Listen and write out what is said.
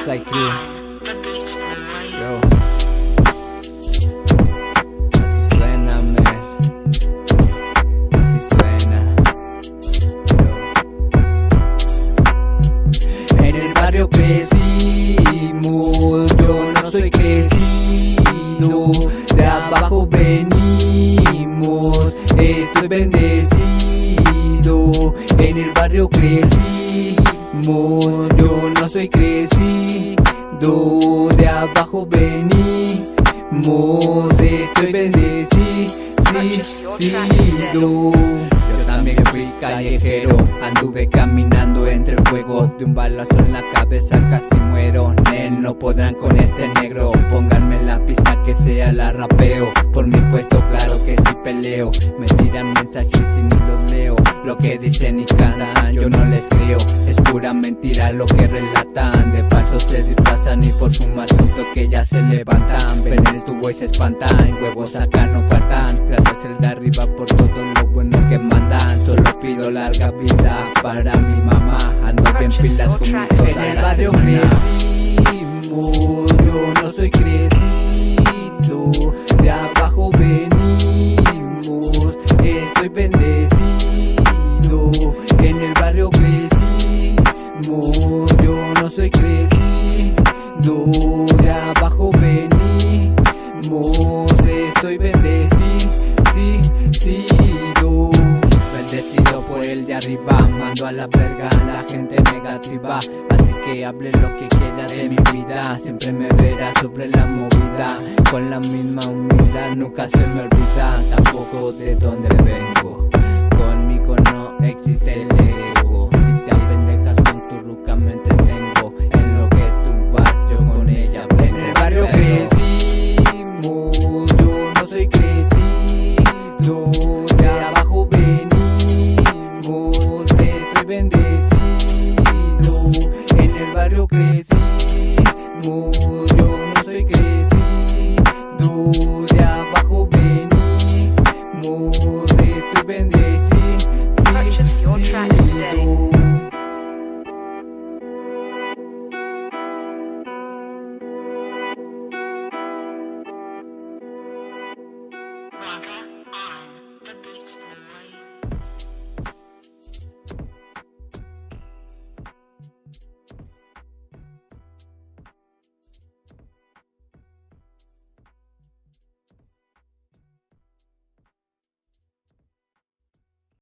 LASAICREW. Yo. Así suena, men. Así suena. En el barrio crecimos, yo no soy crecido, de abajo venimos, estoy bendecido. En el barrio crecimos, yo no soy crecido, de abajo venimos, estoy bendecido. Yo también fui callejero, anduve caminando entre el fuego, de un balazo en la cabeza casi muero. Nel, no podrán con este negro, pónganme la pista que sea la rapeo. Por mi puesto claro que sí peleo, me tiran mensajes y ni los leo. Lo que dicen y cantan yo no les creo, es pura mentira lo que relatan. De falsos se disfrazan y por su mal susto que ya se levantan. Ven el tubo y se espantan, huevos acá no faltan. Gracias el de arriba por todo lo bueno que mandan. Solo pido larga vida para mi mamá, ando bien pilas conmigo toda en el barrio crecimos, yo no soy crecido, de abajo venimos, estoy bendecido. En el barrio crecimos, yo no soy crecido, de abajo venimos, estoy bendecido. Bendecido por el de arriba, mando a la verga a la gente negativa. Así que hable lo que quiera de mi vida, siempre me verá sobre la movida. Con la misma humildad nunca se me olvida, tampoco de dónde vengo. Conmigo no existe el ego, si te apendejas con tu ruca me entretengo. En lo que tú vas yo con ella vengo. En el barrio crecimos, yo no soy crecido, de abajo venimos, estoy bendecido. En el barrio crecimos, yo no soy crecido, de abajo venimos, estoy bendecido. Purchase your tracks today. NUACALPAN.